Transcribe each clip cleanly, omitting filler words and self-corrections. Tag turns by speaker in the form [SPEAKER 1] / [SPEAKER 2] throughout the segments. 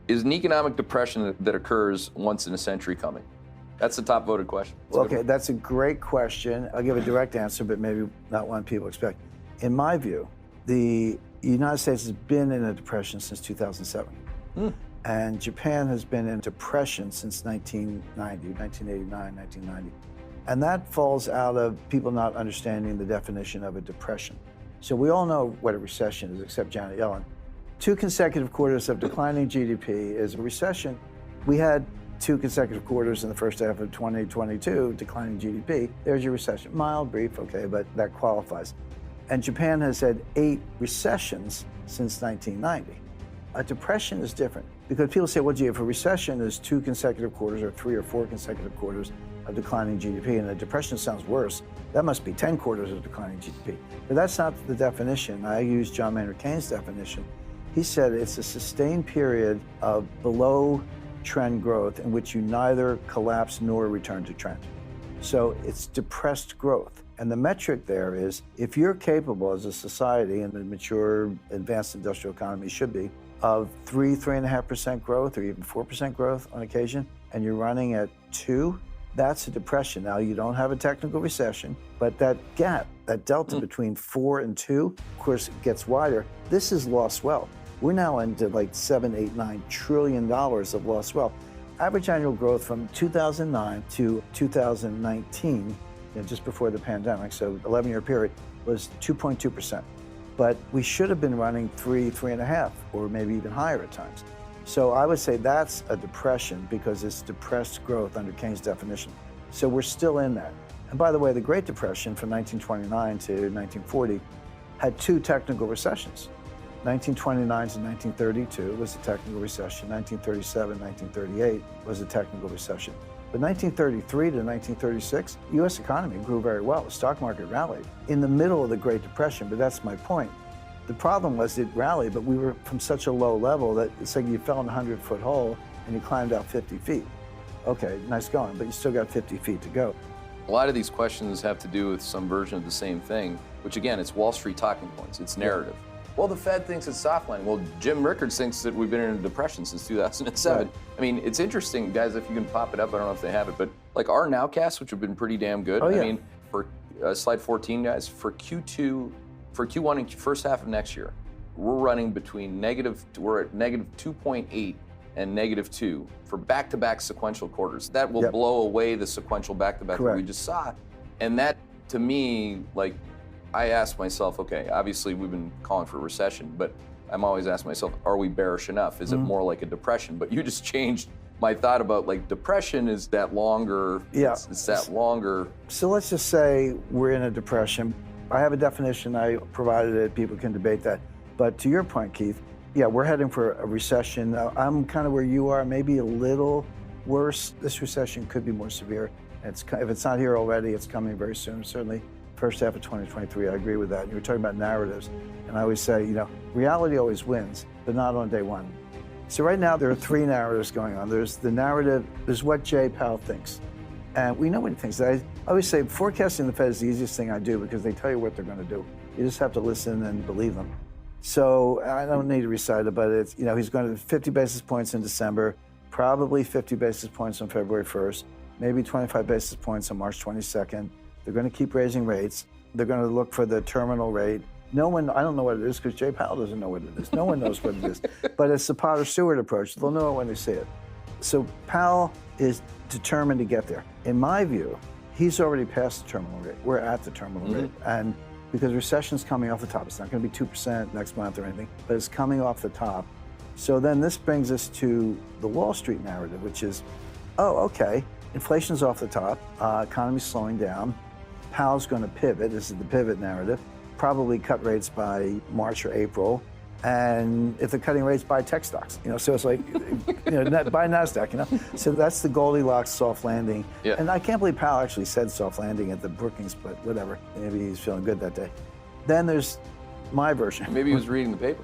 [SPEAKER 1] Is an economic depression that occurs once in a century coming? That's the top voted question.
[SPEAKER 2] Okay, that's a great question. I'll give a direct answer, but maybe not one people expect. In my view, the United States has been in a depression since 2007. And Japan has been in depression since 1989, 1990. And that falls out of people not understanding the definition of a depression. So we all know what a recession is, except Janet Yellen. 2 consecutive quarters of declining GDP is a recession. We had 2 consecutive quarters in the first half of 2022, declining GDP. There's your recession. Mild, brief, okay, but that qualifies. And Japan has had 8 recessions since 1990. A depression is different because people say, well, gee, if a recession is 2 consecutive quarters or 3 or 4 consecutive quarters of declining GDP, and a depression sounds worse, that must be 10 quarters of declining GDP. But that's not the definition. I use John Maynard Keynes' definition. He said it's a sustained period of below trend growth in which you neither collapse nor return to trend. So it's depressed growth. And the metric there is, if you're capable as a society, and the mature, advanced industrial economy should be, of 3.5% growth or even 4% growth on occasion, and you're running at 2, that's a depression. Now, you don't have a technical recession, but that gap, that delta between 4 and 2, of course, it gets wider. This is lost wealth. We're now into like $7, $8, $9 trillion of lost wealth. Average annual growth from 2009 to 2019, just before the pandemic, so 11-year period, was 2.2%. But we should have been running 3, 3.5, or maybe even higher at times. So I would say that's a depression because it's depressed growth under Keynes' definition. So we're still in that. And by the way, the Great Depression from 1929 to 1940 had 2 technical recessions. 1929 to 1932 was a technical recession. 1937, 1938 was a technical recession. But 1933 to 1936, the U.S. economy grew very well. The stock market rallied in the middle of the Great Depression, but that's my point. The problem was it rallied, but we were from such a low level that it's like you fell in a 100-foot hole and you climbed out 50 feet. Okay, nice going, but you still got 50 feet to go.
[SPEAKER 1] A lot of these questions have to do with some version of the same thing, which again, it's Wall Street talking points, it's narrative. Well, the Fed thinks it's soft landing. Well, Jim Rickards thinks that we've been in a depression since 2007. Right. I mean, it's interesting, guys, if you can pop it up, I don't know if they have it, but like our nowcasts, which have been pretty damn good. I mean, for slide 14, guys, for Q2, for Q1 and first half of next year, we're running between we're at negative 2.8 and negative 2 for back-to-back sequential quarters. That will blow away the sequential back-to-back that we just saw. And that, to me, like, I asked myself, okay, obviously we've been calling for a recession, but I'm always asking myself, are we bearish enough? Is it more like a depression? But you just changed my thought about, like, depression is that longer, it's that longer.
[SPEAKER 2] So let's just say we're in a depression. I have a definition, I provided it, people can debate that. But to your point, Keith, yeah, we're heading for a recession. I'm kind of where you are, maybe a little worse. This recession could be more severe. If it's not here already, it's coming very soon, certainly. First half of 2023, I agree with that. You were talking about narratives, and I always say, reality always wins, but not on day one. So right now, there are 3 narratives going on. There's the narrative, there's what Jay Powell thinks. And we know what he thinks. I always say forecasting the Fed is the easiest thing I do because they tell you what they're going to do. You just have to listen and believe them. So I don't need to recite it, but it's, he's going to 50 basis points in December, probably 50 basis points on February 1st, maybe 25 basis points on March 22nd. They're going to keep raising rates. They're going to look for the terminal rate. I don't know what it is because Jay Powell doesn't know what it is. No one knows what it is. But it's the Potter-Stewart approach. They'll know it when they see it. So Powell is determined to get there. In my view, he's already past the terminal rate. We're at the terminal rate. And because recession's coming off the top, it's not going to be 2% next month or anything, but it's coming off the top. So then this brings us to the Wall Street narrative, which is, oh, okay, inflation's off the top, economy's slowing down, Powell's going to pivot, this is the pivot narrative, probably cut rates by March or April, and if they're cutting rates, buy tech stocks. So it's like, buy NASDAQ, So that's the Goldilocks soft landing. Yeah. And I can't believe Powell actually said soft landing at the Brookings, but whatever. Maybe he's feeling good that day. Then there's my version.
[SPEAKER 1] Maybe he was reading the paper.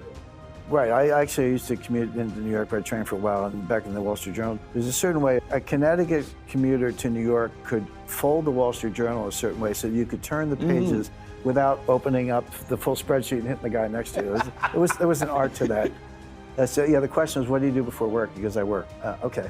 [SPEAKER 2] Right, I actually used to commute into New York. I trained for a while and back in the Wall Street Journal. There's a certain way, a Connecticut commuter to New York could fold the Wall Street Journal a certain way so you could turn the pages without opening up the full spreadsheet and hitting the guy next to you. There was an art to that. So yeah, the question was, what do you do before work? Because I work. Okay.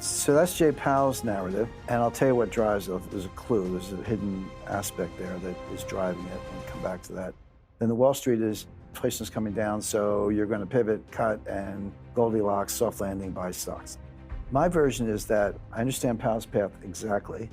[SPEAKER 2] So that's Jay Powell's narrative, and I'll tell you what drives it. There's a clue, there's a hidden aspect there that is driving it. We'll come back to that. Then the Wall Street is, inflation's coming down, so you're going to pivot, cut, and Goldilocks, soft landing, buy stocks. My version is that I understand Powell's path exactly.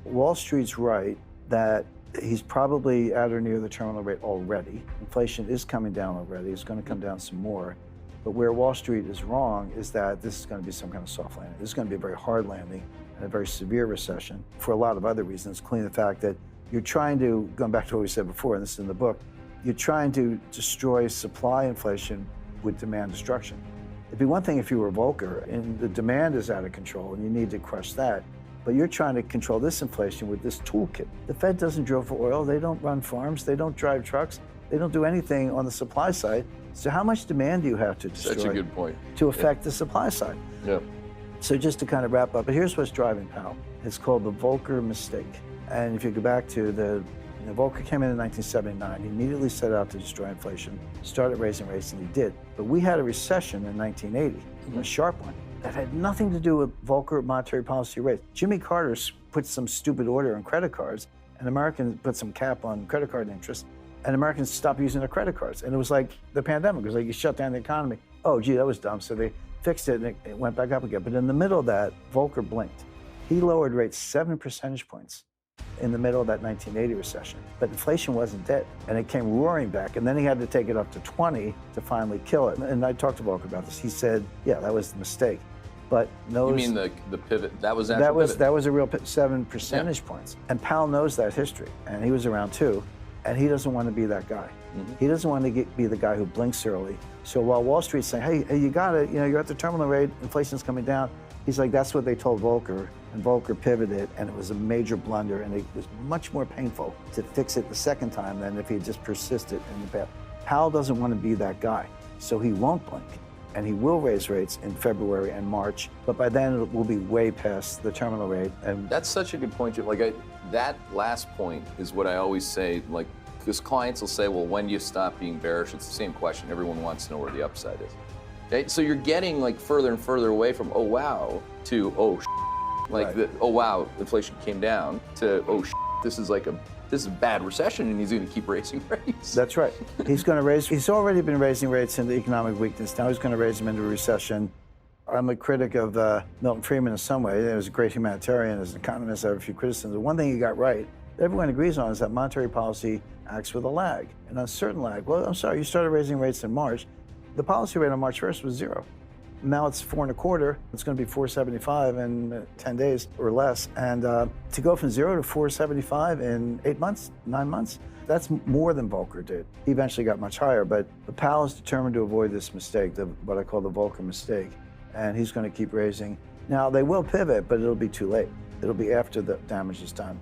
[SPEAKER 2] Wall Street's right that he's probably at or near the terminal rate already. Inflation is coming down already. It's going to come down some more. But where Wall Street is wrong is that this is going to be some kind of soft landing. This is going to be a very hard landing and a very severe recession for a lot of other reasons, including the fact that you're trying to, going back to what we said before, and this is in the book, you're trying to destroy supply inflation with demand destruction. It'd be one thing if you were Volcker and the demand is out of control and you need to crush that, but you're trying to control this inflation with this toolkit. The Fed doesn't drill for oil, they don't run farms, they don't drive trucks, they don't do anything on the supply side. So how much demand do you have to destroy?
[SPEAKER 1] Such a good point.
[SPEAKER 2] To affect the supply side?
[SPEAKER 1] Yeah.
[SPEAKER 2] So just to kind of wrap up, but here's what's driving Powell. It's called the Volcker mistake. And if you go back to Volcker came in 1979, he immediately set out to destroy inflation, started raising rates, and he did. But we had a recession in 1980, a sharp one, that had nothing to do with Volcker monetary policy rates. Jimmy Carter put some stupid order on credit cards, and Americans put some cap on credit card interest, and Americans stopped using their credit cards. And it was like the pandemic. It was like you shut down the economy. Oh, gee, that was dumb. So they fixed it, and it went back up again. But in the middle of that, Volcker blinked. He lowered rates 7 percentage points in the middle of that 1980 recession. But inflation wasn't dead, and it came roaring back. And then he had to take it up to 20 to finally kill it. And I talked to Volcker about this. He said, yeah, that was the mistake. But
[SPEAKER 1] you mean the pivot? That was
[SPEAKER 2] that was a real 7 percentage points. And Powell knows that history, and he was around too. And he doesn't want to be that guy. He doesn't want to be the guy who blinks early. So while Wall Street's saying, hey, you got it, you're at the terminal rate, inflation's coming down, he's like, that's what they told Volcker. And Volcker pivoted, and it was a major blunder, and it was much more painful to fix it the second time than if he had just persisted in the path. Powell doesn't want to be that guy, so he won't blink. And he will raise rates in February and March, but by then it will be way past the terminal rate. And
[SPEAKER 1] that's such a good point, Jim. That last point is what I always say, because clients will say, well, when do you stop being bearish? It's the same question. Everyone wants to know where the upside is. Right? So you're getting further and further away from, oh, wow, to, oh, right. Oh, wow, inflation came down, to, oh, this is a bad recession, and he's going to keep raising rates.
[SPEAKER 2] That's right. He's already been raising rates into economic weakness. Now he's going to raise them into a recession. I'm a critic of Milton Friedman in some way. He was a great humanitarian. As an economist, I have a few criticisms. The one thing he got right, that everyone agrees on, is that monetary policy acts with a lag, an uncertain lag. Well, I'm sorry, you started raising rates in March. The policy rate on March 1st was 0. Now it's 4.25. It's going to be 4.75 in 10 days or less. And to go from 0 to 4.75 in 8 months, 9 months, that's more than Volcker did. He eventually got much higher, but Powell is determined to avoid this mistake, what I call the Volcker mistake. And he's going to keep raising. Now, they will pivot, but it'll be too late. It'll be after the damage is done.